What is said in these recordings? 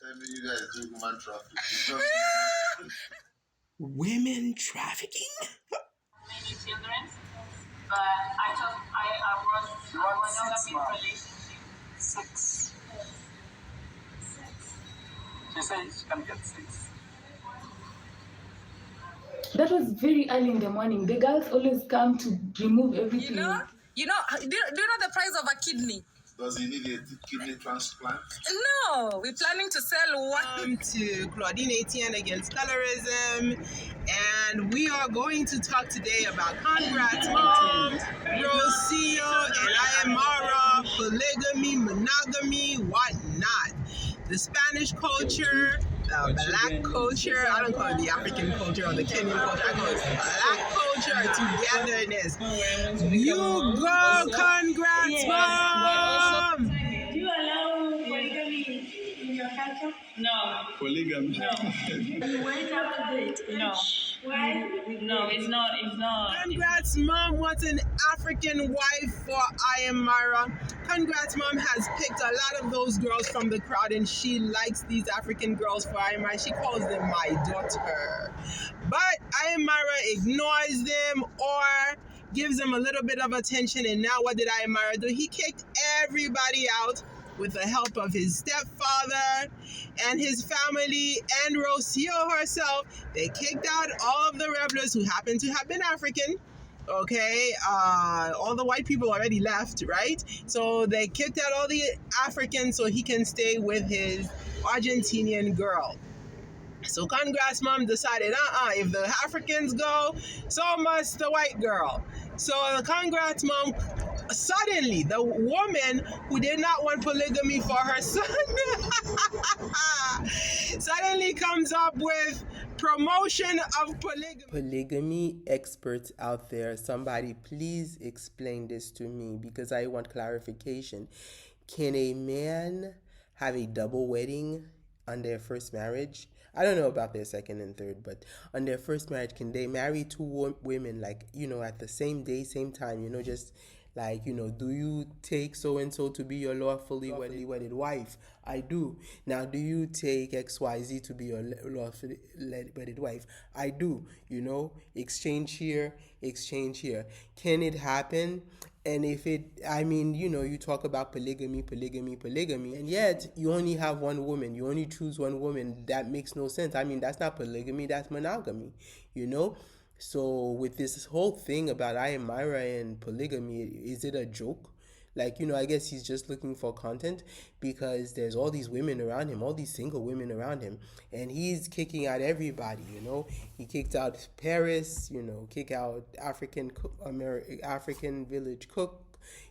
You guys do human trafficking. Women trafficking? Many children, but I was in a monogamous relationship. 6. She says she can get 6. That was very early in the morning. The girls always come to remove everything. Do you know the price of a kidney? Does he need a kidney transplant? No, we're planning to sell one. To Claudine Etienne against Colorism, and we are going to talk today about Congrats Mom, Rocio, and IamMarwa, polygamy, monogamy, whatnot. The Spanish culture, the black culture, I don't call it the African culture or the Kenyan culture, I call it black culture togetherness. You go, Congrats Mom! Do you allow polygamy in your culture? No. Polygamy. No. You went up to date? No. Why? No, it's not. Congrats Mom wants an African wife for IamMarwa. Congrats Mom has picked a lot of those girls from the crowd and she likes these African girls for IamMarwa. She calls them my daughter. But IamMarwa ignores them or gives them a little bit of attention, and now what did IamMarwa do? He kicked everybody out with the help of his stepfather and his family and Rocio herself. They kicked out all of the revelers who happened to have been African. Okay, all the white people already left, right? So they kicked out all the Africans so he can stay with his Argentinian girl. So Congrats Mom decided, if the Africans go, so must the white girl. So the Congrats Mom, suddenly the woman who did not want polygamy for her son suddenly comes up with promotion of polygamy. Polygamy experts out there, somebody please explain this to me because I want clarification. Can a man have a double wedding on their first marriage? I don't know about their second and third, but on their first marriage, can they marry two women, like, at the same day, same time, just like, do you take so-and-so to be your lawfully wedded wife? I do. Now, do you take XYZ to be your lawfully wedded wife? I do. Exchange here, exchange here. Can it happen? And if you talk about polygamy, and yet you only have one woman, you only choose one woman, that makes no sense. That's not polygamy, that's monogamy, So with this whole thing about IamMarwa and polygamy, is it a joke? I guess he's just looking for content because there's all these women around him, all these single women around him, and he's kicking out everybody, He kicked out Paris, kick out African village cook,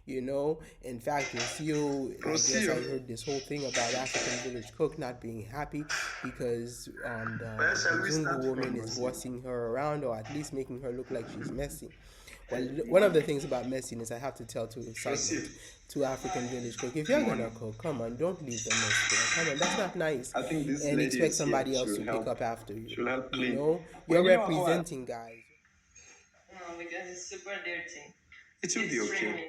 In fact, Rocio, I guess I heard this whole thing about African village cook not being happy because the Zungu woman is bossing her around or at least making her look like she's messy. Well, one of the things about messiness, I have to tell to African village cook, if you're gonna cook, come on, don't leave the mess there. Come on, that's not nice. I think this and expect somebody else to pick up after you. You're representing guys. No, because it's super dirty. It will be okay. Dirty.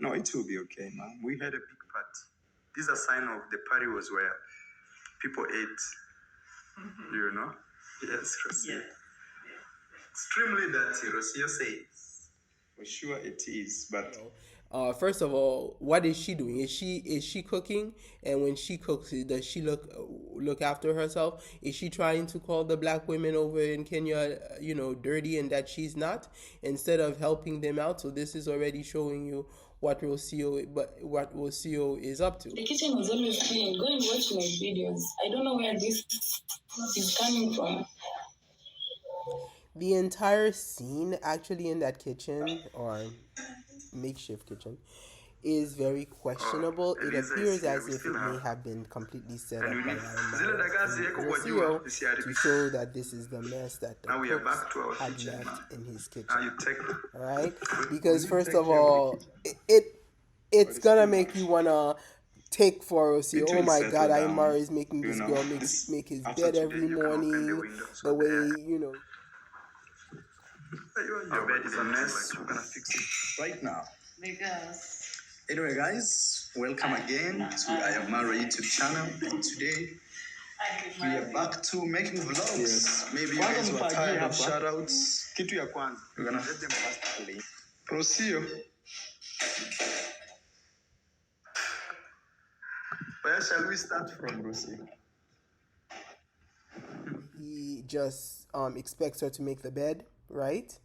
No, it will be okay, ma'am. We had a big party. This is a sign of the party was where people ate. Yes, Rocio. Yeah. Extremely dirty, Rocio says. For sure it is, but first of all, what is she doing? Is she cooking? And when she cooks, does she look after herself? Is she trying to call the black women over in Kenya, dirty and that she's not, instead of helping them out? So this is already showing you what Rocio is up to. The kitchen was always clean. Go and watch my videos. I don't know where this is coming from. The entire scene actually in that kitchen or makeshift kitchen is very questionable. It appears as if it may have been completely set up by Rocio to show that this is the mess that the cooks had left in his kitchen. Alright? Because first of all, it's gonna make you wanna take for Rocio. Oh my God, IamMarwa is making this girl make his bed every morning. The way, Your bed is a mess. We're gonna fix it right now. Because. Anyway, guys, welcome again to IamMarwa YouTube channel. And today my We are back to making vlogs. Yes. Maybe you guys were tired of shoutouts. Kitu ya kwanza. We're gonna Let them first play. Rocio. Where shall we start from, Rocio? He just expects her to make the bed, right?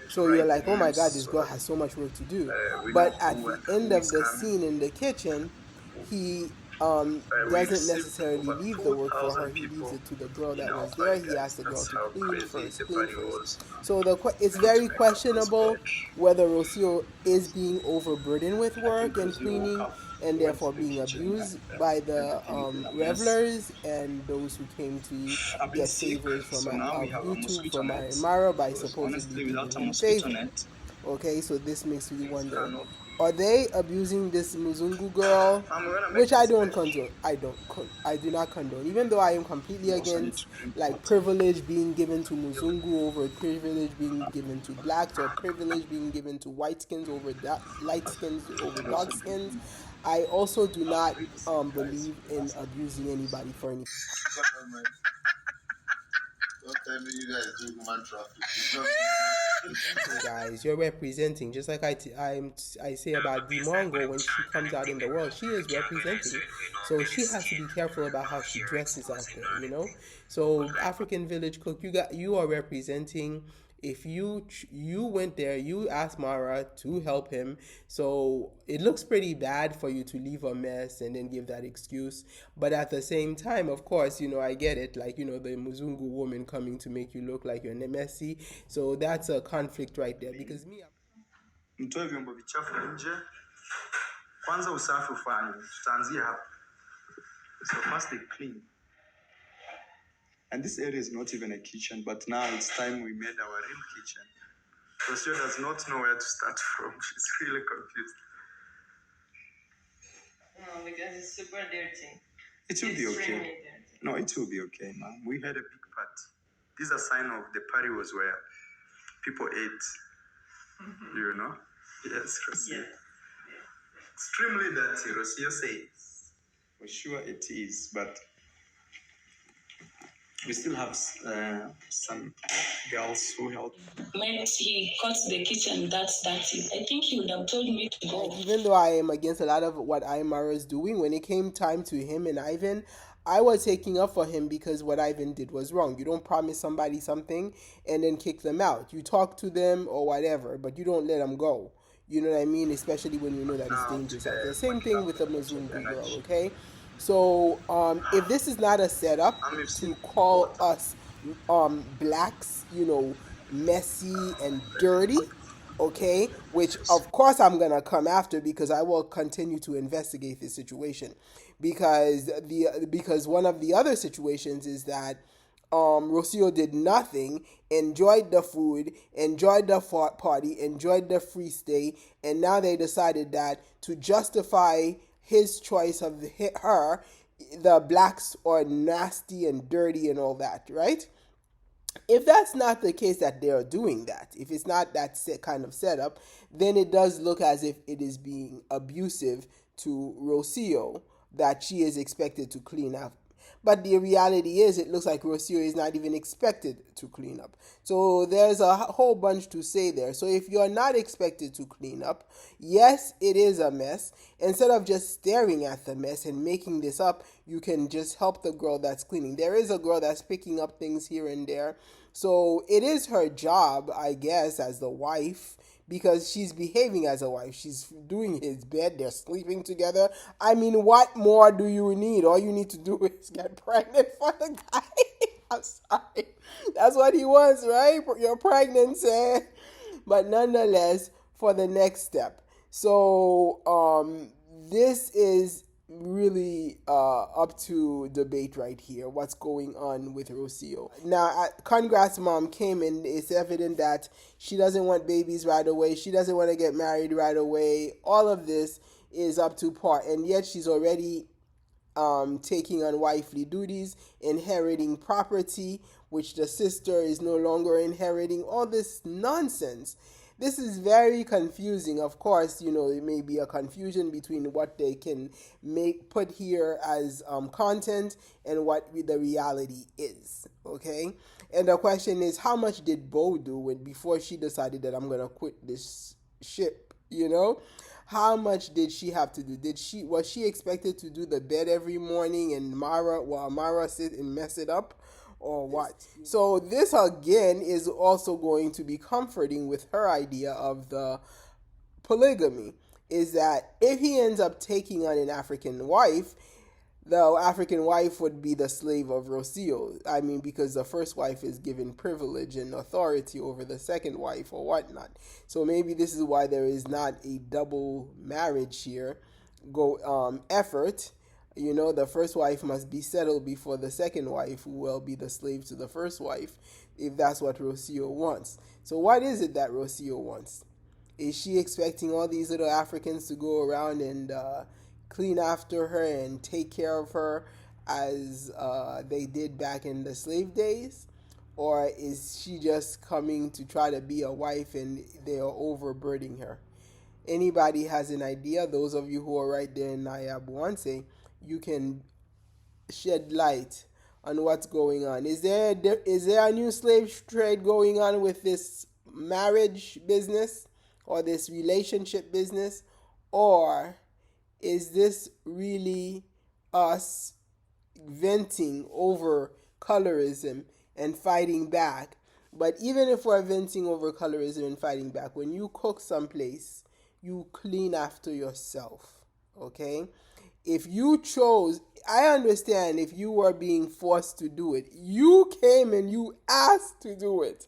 So you're like, oh my God, this girl has so much work to do. But at the end of the scene in the kitchen, he doesn't necessarily leave the work for her. He leaves it to the girl that was there. He asks the girl to clean first. So it's very questionable whether Rocio is being overburdened with work and cleaning, and therefore being abused by the revelers and those who came to get favors from YouTube from IamMarwa by supposedly giving him favors. Okay, so this makes me wonder, are they abusing this Muzungu girl? Which I don't condone. I do not condone. Even though I am completely against like privilege being given to Muzungu over privilege being given to blacks, or privilege being given to white skins over light skins over dark skins. I also do not believe in abusing anybody for any. Don't tell me you guys do human trafficking. Guys, you're representing, just like I say about Dimongo when she comes out in the world, she is representing. So she has to be careful about how she dresses out there, you know. So African Village Cook, you are representing. If you went there, you asked Mara to help him, so it looks pretty bad for you to leave a mess and then give that excuse. But at the same time, of course, you know, I get it, like, you know, the Muzungu woman coming to make you look like you're messy. So that's a conflict right there, because me, Mtoe vyombo vichafu nje. Kwanza usafi ufanye. Tutaanzia hapa. So first they clean. And this area is not even a kitchen, but now it's time we made our real kitchen. Rocio does not know where to start from. She's really confused. No, because it's super dirty. It will be okay. Extremely dirty. No, it will be okay, ma'am. We had a big party. This is a sign of the party was where people ate. You know? Yes, Rocio. Yeah. Extremely dirty, Rocio says. For sure it is, but we still have some girls who help. He cut the kitchen that's dirty. I think he would have told me to go. even though I am against a lot of what IamMarwa is doing, when it came time to him and Ivan, I was taking up for him because what Ivan did was wrong. You don't promise somebody something and then kick them out. You talk to them or whatever, but you don't let them go. You know what I mean? Especially when you know that it's dangerous out there. Same thing with the Muzungu girl, okay? So if this is not a setup to call us blacks, you know, messy and dirty, okay, which of course I'm gonna come after, because I will continue to investigate this situation, because one of the other situations is that Rocio did nothing, enjoyed the food, enjoyed the party, enjoyed the free stay, and now they decided that to justify his choice of her, the blacks are nasty and dirty and all that, right? If that's not the case, that they are doing that, if it's not that kind of setup, then it does look as if it is being abusive to Rocio, that she is expected to clean up. But the reality is, it looks like Rocio is not even expected to clean up. So there's a whole bunch to say there. So if you're not expected to clean up, yes, it is a mess. Instead of just staring at the mess and making this up, you can just help the girl that's cleaning. There is a girl that's picking up things here and there. So it is her job, I guess, as the wife, because she's behaving as a wife. She's doing his bed. They're sleeping together. I mean, what more do you need? All you need to do is get pregnant for the guy. I'm sorry. That's what he wants, right? Your pregnancy. But nonetheless, for the next step. So this is really up to debate right here, what's going on with Rocio. Now, congrats mom came in. It's evident that she doesn't want babies right away. She doesn't want to get married right away. All of this is up to par, and yet she's already taking on wifely duties, inheriting property, which the sister is no longer inheriting. All this nonsense. This is very confusing. Of course, it may be a confusion between what they can put here as content and what the reality is. Okay, and the question is, how much did Bo do before she decided that I'm gonna quit this ship? How much did she have to do? Was she expected to do the bed every morning and Marwa sit and mess it up? Or what? So this again is also going to be comforting with her idea of the polygamy, is that if he ends up taking on an African wife, the African wife would be the slave of Rocio. I mean, because the first wife is given privilege and authority over the second wife or whatnot. So maybe this is why there is not a double marriage here effort. The first wife must be settled before the second wife will be the slave to the first wife, if that's what Rocio wants. So what is it that Rocio wants? Is she expecting all these little Africans to go around and clean after her and take care of her as they did back in the slave days? Or is she just coming to try to be a wife and they are overburdening her? Anybody has an idea? Those of you who are right there in Nyabuanse, you can shed light on what's going on. Is there a new slave trade going on with this marriage business or this relationship business? Or is this really us venting over colorism and fighting back? But even if we're venting over colorism and fighting back, when you cook someplace, you clean after yourself, okay? If you chose, I understand if you were being forced to do it. You came and you asked to do it,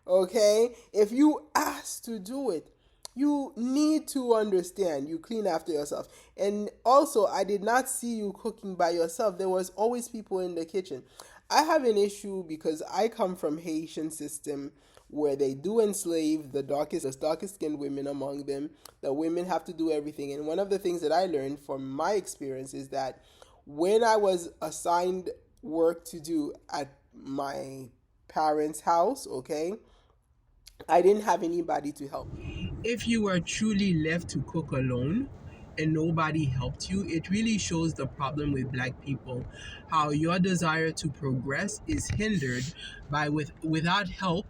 okay? If you asked to do it, you need to understand you clean after yourself. And also, I did not see you cooking by yourself. There was always people in the kitchen. I have an issue because I come from Haitian system where they do enslave the darkest skinned women among them. The women have to do everything. And one of the things that I learned from my experience is that when I was assigned work to do at my parents' house, okay, I didn't have anybody to help me. If you were truly left to cook alone and nobody helped you, it really shows the problem with Black people, how your desire to progress is hindered by without help,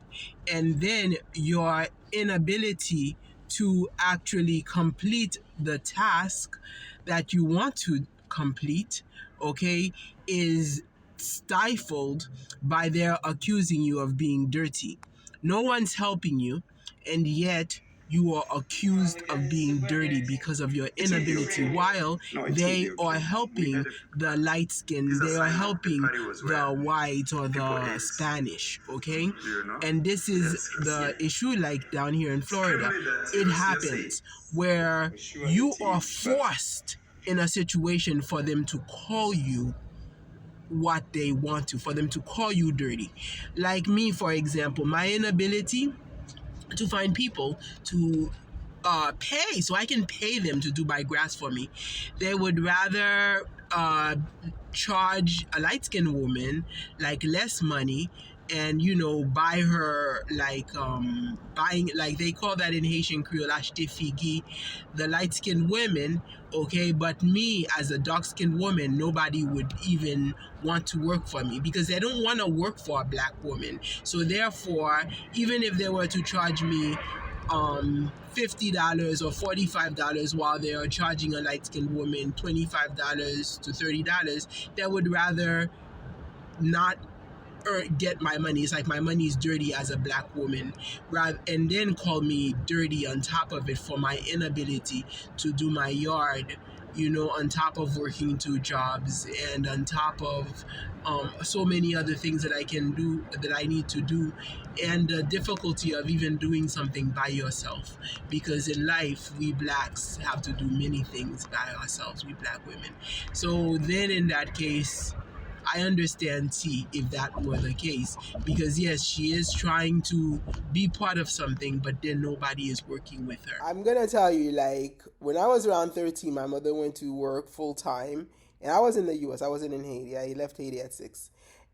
and then your inability to actually complete the task that you want to complete, okay, is stifled by their accusing you of being dirty. No one's helping you, and yet you are accused of being dirty because of your inability, while they are helping the light skin, they are helping the white or the Spanish, okay? And this is the issue, like down here in Florida. It happens where you are forced in a situation for them to call you what they want to, for them to call you dirty. Like me, for example, my inability to find people to pay so I can pay them to do my grass for me. They would rather charge a light-skinned woman like less money and buy her buying, like they call that in Haitian Creole acheter figi, the light-skinned women, okay? But me as a dark-skinned woman, nobody would even want to work for me because they don't want to work for a Black woman. So therefore, even if they were to charge me $50 or $45 while they are charging a light-skinned woman $25 to $30, they would rather not get my money. It's like my money is dirty as a Black woman, and then call me dirty on top of it for my inability to do my yard, on top of working 2 jobs and on top of so many other things that I can do, that I need to do, and the difficulty of even doing something by yourself, because in life we Blacks have to do many things by ourselves, we Black women. So then in that case, I understand T if that were the case, because yes, she is trying to be part of something, but then nobody is working with her. I'm gonna tell you, like, when I was around 13, my mother went to work full time, and I was in the US. I wasn't in Haiti. I left Haiti at 6,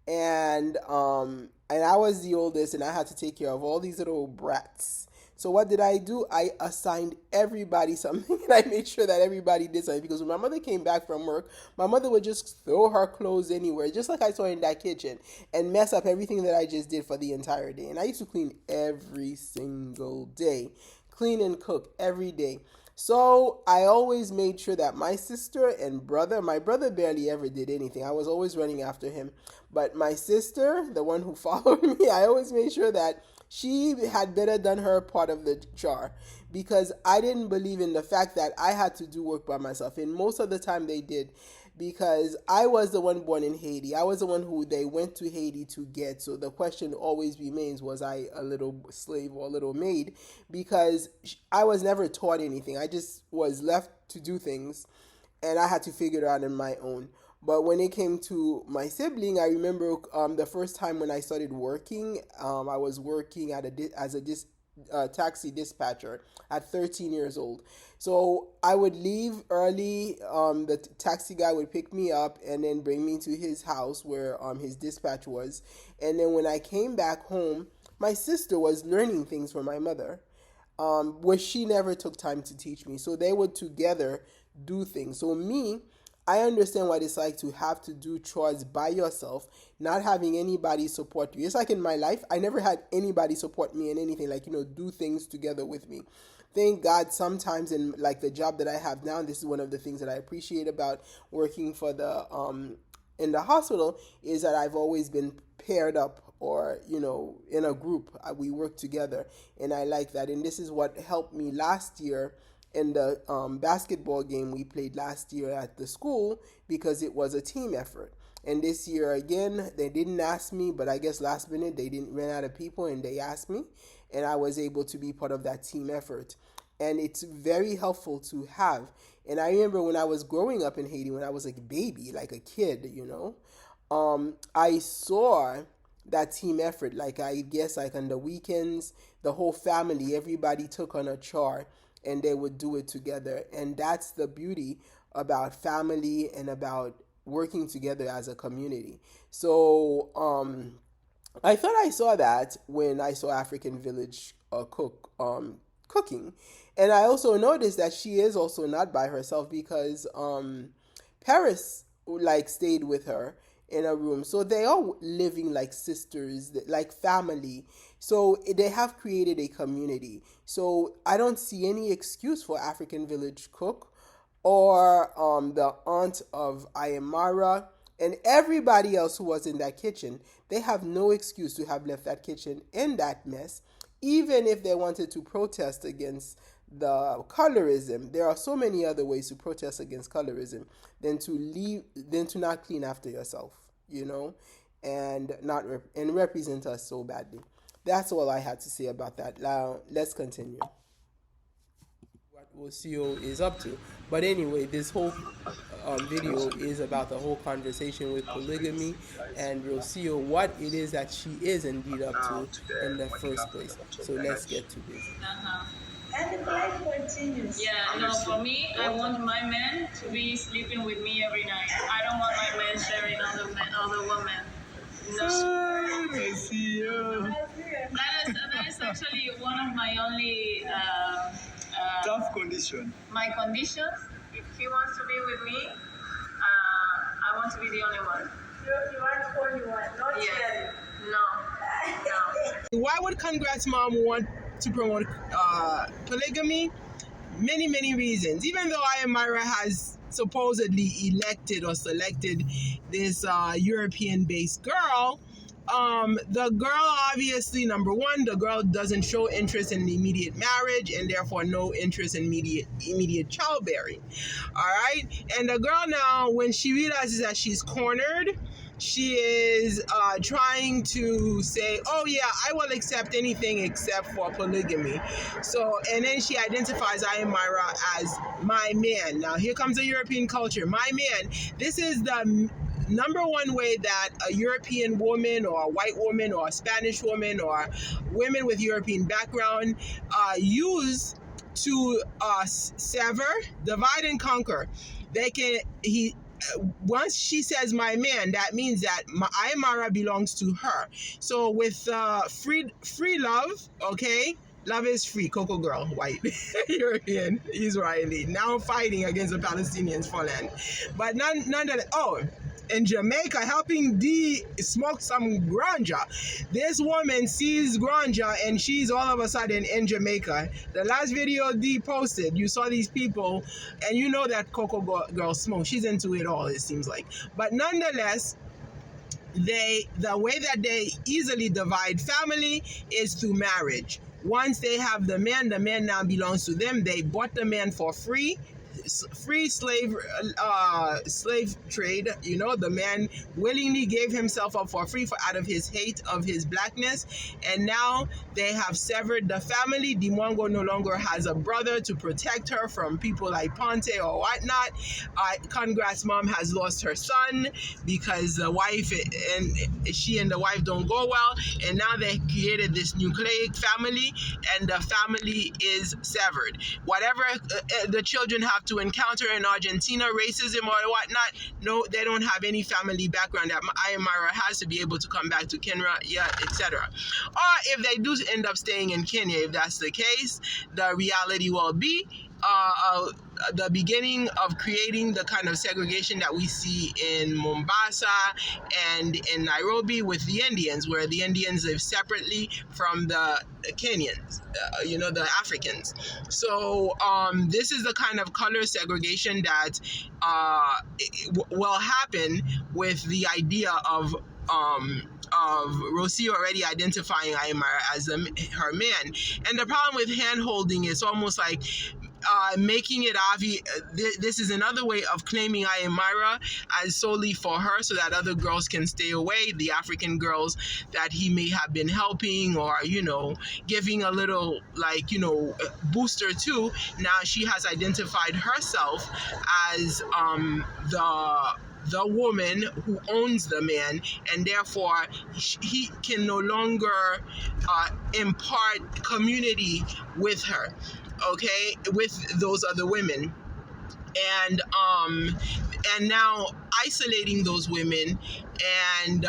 and I was the oldest, and I had to take care of all these little brats. So what did I do? I assigned everybody something, and I made sure that everybody did something. Because when my mother came back from work, my mother would just throw her clothes anywhere, just like I saw in that kitchen, and mess up everything that I just did for the entire day. And I used to clean every single day, clean and cook every day. So I always made sure that my sister and brother, my brother barely ever did anything. I was always running after him. But my sister, the one who followed me, I always made sure that she had better done her part of the chore, because I didn't believe in the fact that I had to do work by myself. And most of the time they did, because I was the one born in Haiti. I was the one who they went to Haiti to get. So the question always remains, was I a little slave or a little maid? Because I was never taught anything. I just was left to do things, and I had to figure it out on my own. But when it came to my sibling, I remember the first time when I started working, I was working as a taxi dispatcher at 13 years old. So I would leave early. The taxi guy would pick me up and then bring me to his house where his dispatch was. And then when I came back home, my sister was learning things from my mother, which she never took time to teach me. So they would together do things. So me, I understand what it's like to have to do chores by yourself, not having anybody support you. It's like in my life, I never had anybody support me in anything, like, do things together with me. Thank God sometimes in like the job that I have now, this is one of the things that I appreciate about working for the in the hospital, is that I've always been paired up, or in a group. We work together, and I like that. And this is what helped me last year in the basketball game we played last year at the school, because it was a team effort. And this year again, they didn't ask me, but I guess last minute they didn't run out of people and they asked me, and I was able to be part of that team effort. And it's very helpful to have. And I remember when I was growing up in Haiti, when I was a baby, like a kid, I saw that team effort. Like, I guess like on the weekends, the whole family, everybody took on a chore and they would do it together. And that's the beauty about family and about working together as a community. So I thought I saw that when I saw African Village cooking. And I also noticed that she is also not by herself, because Paris like stayed with her in a room. So they are living like sisters, like family. So they have created a community. So I don't see any excuse for African Village Cook or the aunt of IamMarwa and everybody else who was in that kitchen. They have no excuse to have left that kitchen in that mess, even if they wanted to protest against the colorism. There are so many other ways to protest against colorism than to not clean after yourself, and not and represent us so badly. That's all I had to say about that. Now let's continue what Rocio is up to. But anyway, this whole video is about the whole conversation with polygamy and Rocio, what it is that she is indeed up to in the first place. So let's get to this. And the life continues. Yeah, no, for me, I want my man to be sleeping with me every night. I don't want my man sharing other women. No. That is actually one of my only Tough condition. my conditions. If he wants to be with me, I want to be the only one. You want only one, not Yes. sharing. No. Why would Congrats Mom want to promote polygamy? Many reasons. Even though IamMarwa has supposedly elected or selected this European-based girl, the girl, obviously, number one, the girl doesn't show interest in immediate marriage and therefore no interest in immediate childbearing. All right? And the girl now, when she realizes that she's cornered, she is trying to say, oh yeah, I will accept anything except for polygamy. So, and then she identifies IamMarwa as my man. Now here comes the European culture. My man. This is the number one way that a European woman or a white woman or a Spanish woman or women with European background use to sever, divide and conquer. Once she says my man, that means that IamMarwa belongs to her. So with free love, okay, Love is free, Coco girl, white, European, Israeli, now fighting against the Palestinians for land. But nonetheless, in Jamaica, helping D smoke some ganja. This woman sees ganja and she's all of a sudden in Jamaica. The last video D posted, you saw these people, and you know that Coco girl smoke. She's into it all, it seems like. But nonetheless, the way that they easily divide family is through marriage. Once they have the man now belongs to them. They bought the man for free slave trade. You know, the man willingly gave himself up for free out of his hate of his blackness, and now they have severed the family. Nwoko no longer has a brother to protect her from people like Ponte or whatnot. Congrats mom has lost her son because the wife and she and the wife don't go well, and now they created this nucleic family, and the family is severed. Whatever the children have to encounter in Argentina, racism or whatnot, no, they don't have any family background that IamMarwa has to be able to come back to Kenya, etc. Or if they do end up staying in Kenya, if that's the case, the reality will be the beginning of creating the kind of segregation that we see in Mombasa and in Nairobi with the Indians, where the Indians live separately from the Kenyans, the Africans. So this is the kind of color segregation that will happen with the idea of Rocio already identifying IamMarwa as her man. And the problem with hand-holding is almost like making it obvious. This is another way of claiming IamMarwa as solely for her so that other girls can stay away, the African girls that he may have been helping or, giving a little, booster to. Now she has identified herself as the woman who owns the man, and therefore he can no longer impart community with her, okay, with those other women. And now isolating those women and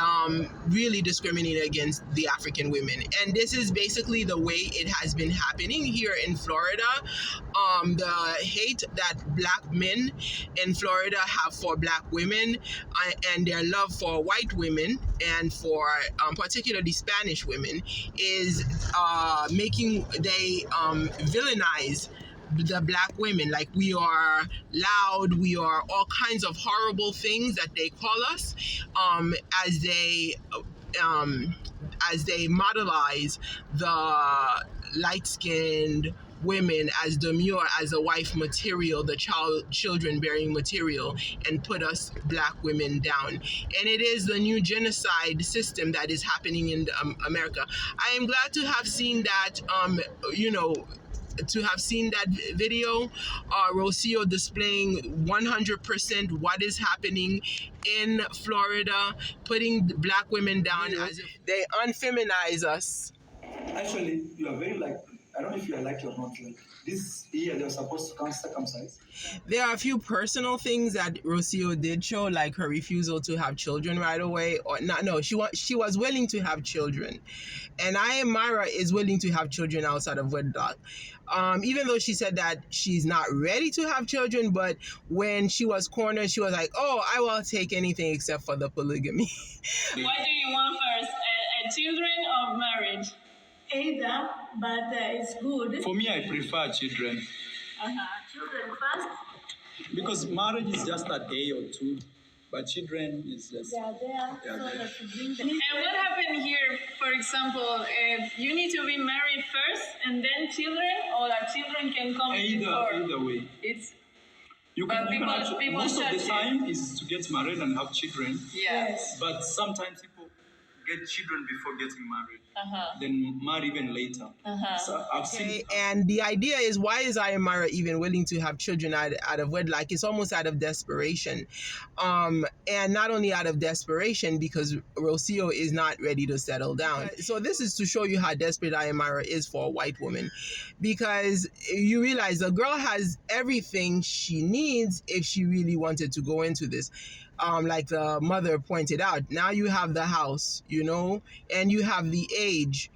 really discriminating against the African women. And this is basically the way it has been happening here in Florida. The hate that black men in Florida have for black women and their love for white women and for particularly Spanish women is making they villainize the black women, like we are loud, we are all kinds of horrible things that they call us, as they modelize the light-skinned women as demure, as a wife material, the children bearing material, and put us black women down. And it is the new genocide system that is happening in America. I am glad to have seen that, video, Rocio displaying 100% what is happening in Florida, putting black women down as if they unfeminize us. Actually, you are very I don't know if you are or not. This year, they were supposed to come circumcise. There are a few personal things that Rocio did show, like her refusal to have children right away. Or no, she was willing to have children. And IamMarwa is willing to have children outside of wedlock. Even though she said that she's not ready to have children, but when she was cornered, she was like, oh, I will take anything except for the polygamy. What do you want first, children or marriage? Either, but it's good. For me, I prefer children. Children first. Because marriage is just a day or two, but children is just... They are there that you bring them. And what happened here, for example, you need to be married first and then children, or that children can come before? Either way. Most of the time is to get married and have children. Yes. But sometimes people get children before getting married, then marry even later. So I've seen. And the idea is, why is IamMarwa even willing to have children out of wedlock? It's almost out of desperation. And not only out of desperation, because Rocio is not ready to settle down. So this is to show you how desperate IamMarwa is for a white woman. Because you realize the girl has everything she needs if she really wanted to go into this. Like the mother pointed out, now you have the house, and you have the age,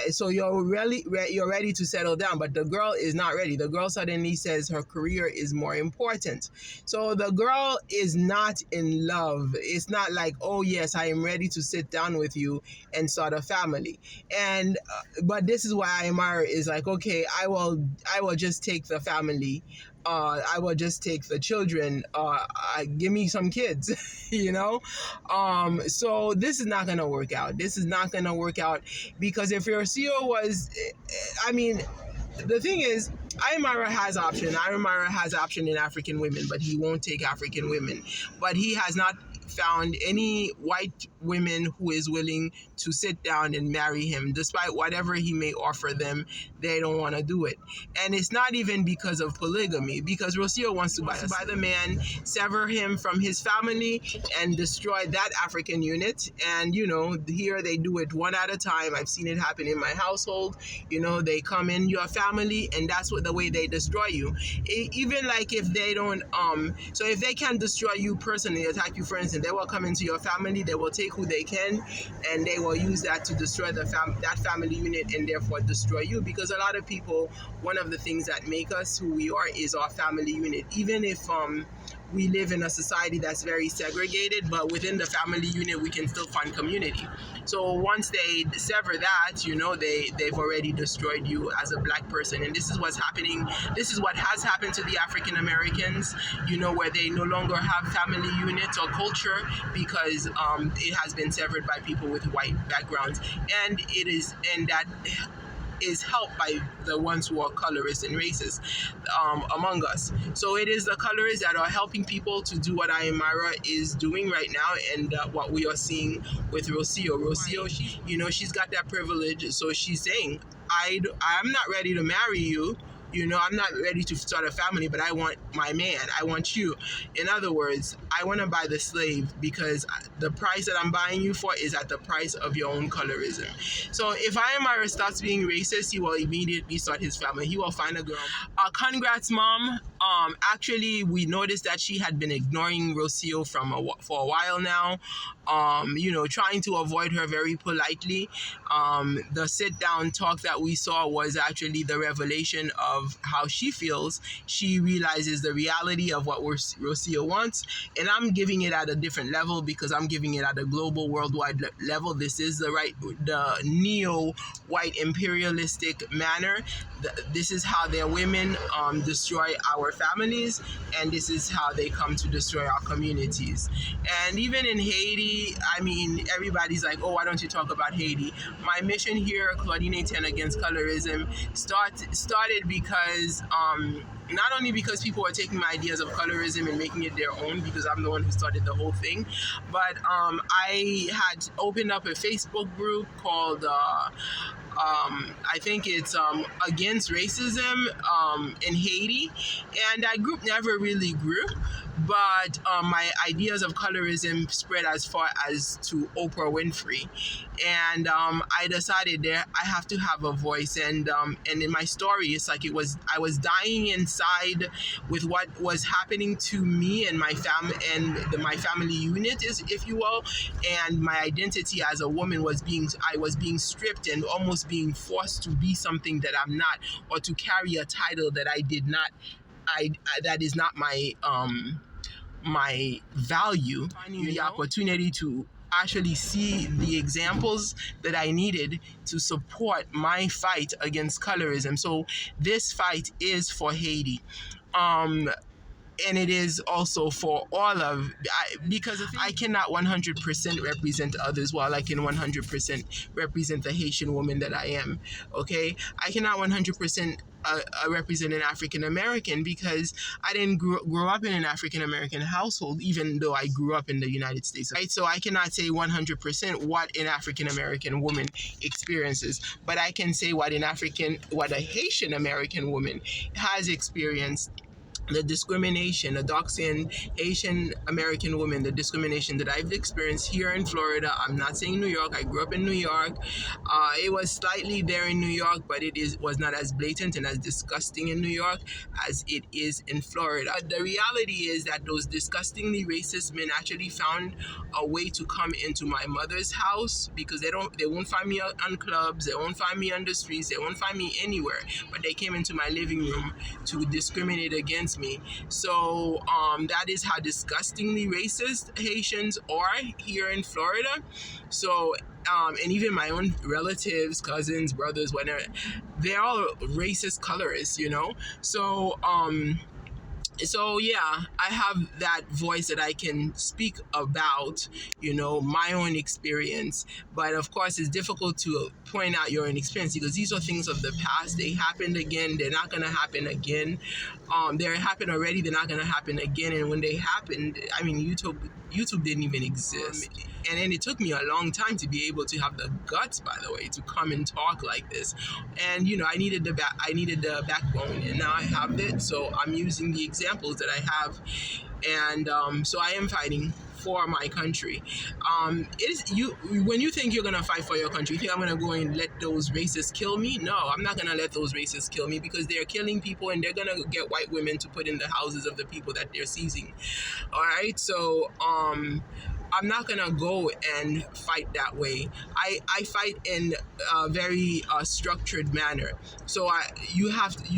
So you're ready to settle down, but the girl is not ready. The girl suddenly says her career is more important. So the girl is not in love. It's not like, oh yes, I am ready to sit down with you and start a family. And but this is why IamMarwa is like, okay, I will just take the family. I will just take the children. Give me some kids, you know. So this is not gonna work out. This is not gonna work out because if Rocio was, I mean, the thing is, IamMarwa has option. IamMarwa has option in African women, but he won't take African women. But he has not found any white women who is willing to sit down and marry him, despite whatever he may offer them. They don't want to do it. And it's not even because of polygamy, because Rocio wants to buy the man, sever him from his family, and destroy that African unit. And, you know, here they do it one at a time. I've seen it happen in my household. You know, they come in your family, and that's what the way they destroy you. Even like if they don't, so if they can destroy you personally, attack you, for instance, they will come into your family, they will take who they can, and they will use that to destroy that family unit and therefore destroy you. Because a lot of people, one of the things that make us who we are is our family unit. Even if we live in a society that's very segregated, but within the family unit we can still find community. So once they sever that, you know, they've already destroyed you as a black person. And this is what's happening. This is what has happened to the African Americans, you know, where they no longer have family units or culture because it has been severed by people with white backgrounds. And that is helped by the ones who are colorists and racist among us. So it is the colorists that are helping people to do what IamMarwa is doing right now, and what we are seeing with Rocio. Rocio, she's got that privilege, so she's saying, I'm not ready to marry you. You know, I'm not ready to start a family, but I want my man. I want you. In other words, I want to buy the slave because the price that I'm buying you for is at the price of your own colorism. So if IamMarwa starts being racist, he will immediately start his family. He will find a girl. Congrats, Mom. Actually, we noticed that she had been ignoring Rocio for a while now. You know, trying to avoid her very politely. The sit-down talk that we saw was actually the revelation of how she feels. She realizes the reality of what Rocio wants, and I'm giving it at a different level because I'm giving it at a global, worldwide level. This is the neo-white imperialistic manner. This is how their women destroy our families, and this is how they come to destroy our communities. And even in Haiti, I mean, everybody's like, oh, why don't you talk about Haiti? My mission here, Claudine 10 Against Colorism, started because not only because people were taking my ideas of colorism and making it their own, because I'm the one who started the whole thing, but I had opened up a Facebook group called I think it's Against Racism in Haiti, and that group never really grew, but my ideas of colorism spread as far as to Oprah Winfrey, and I decided that I have to have a voice, and in my story, it's like I was dying inside with what was happening to me and my family and my family unit, if you will, and my identity as a woman was being stripped and almost being forced to be something that I'm not, or to carry a title that I did not, that is not my my value. Finding the opportunity to actually see the examples that I needed to support my fight against colorism. So this fight is for Haiti. And it is also for all of, because I cannot 100% represent others while I can 100% represent the Haitian woman that I am, okay? I cannot 100% represent an African American because I didn't grow up in an African American household, even though I grew up in the United States, right? So I cannot say 100% what an African American woman experiences, but I can say what a Haitian American woman has experienced the discrimination, the doxing Asian American women, the discrimination that I've experienced here in Florida. I'm not saying New York. I grew up in New York. It was slightly there in New York, but was not as blatant and as disgusting in New York as it is in Florida. The reality is that those disgustingly racist men actually found a way to come into my mother's house, because they won't find me on clubs, they won't find me on the streets, they won't find me anywhere, but they came into my living room to discriminate against me. So that is how disgustingly racist Haitians are here in Florida. So and even my own relatives, cousins, brothers, whatever, they're all racist colorists, you know. So yeah, I have that voice that I can speak about, you know, my own experience. But of course, it's difficult to point out your own experience, because these are things of the past. They happened again. They're not going to happen again. They happened already. They're not going to happen again. And when they happened, I mean, YouTube didn't even exist. And then it took me a long time to be able to have the guts, by the way, to come and talk like this. And, you know, I needed the backbone, and now I have it. So I'm using the examples that I have. And so I am fighting for my country. When you think you're going to fight for your country, you think I'm going to go and let those racists kill me? No, I'm not going to let those racists kill me, because they're killing people, and they're going to get white women to put in the houses of the people that they're seizing. All right. So, I'm not going to go and fight that way. I fight in a very structured manner. So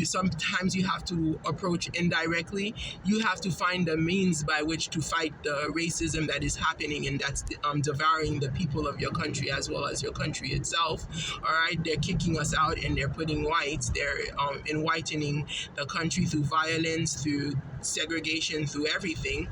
sometimes you have to approach indirectly. You have to find the means by which to fight the racism that is happening and that's devouring the people of your country as well as your country itself. All right, they're kicking us out, and they're putting whites. They're whitening the country through violence, through segregation, through everything.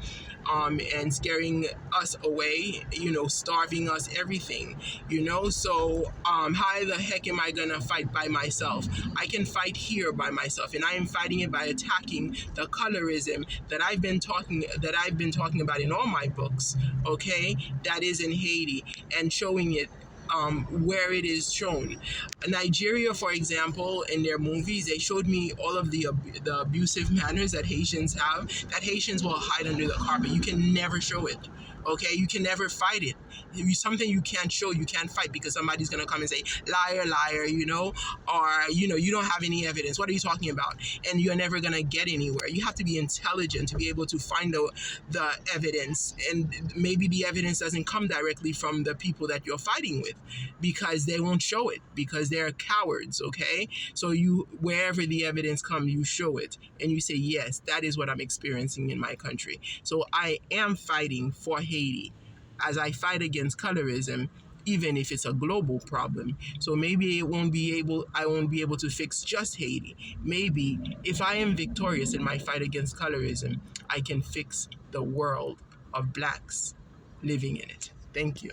And scaring us away, you know, starving us, everything, you know. So how the heck am I gonna fight by myself? I can fight here by myself, and I am fighting it by attacking the colorism that I've been talking about in all my books, okay, that is in Haiti, and showing it where it is shown. Nigeria, for example, in their movies, they showed me all of the abusive manners that Haitians have, that Haitians will hide under the carpet. You can never show it. Okay, you can never fight it. Something you can't show, you can't fight, because somebody's gonna come and say, liar, liar, you know, or, you know, you don't have any evidence. What are you talking about? And you're never gonna get anywhere. You have to be intelligent to be able to find the evidence, and maybe the evidence doesn't come directly from the people that you're fighting with, because they won't show it, because they're cowards. Okay, so wherever the evidence comes, you show it, and you say, yes, that is what I'm experiencing in my country. So I am fighting for Haiti as I fight against colorism, even if it's a global problem. So maybe I won't be able to fix just Haiti. Maybe if I am victorious in my fight against colorism, I can fix the world of blacks living in it. Thank you.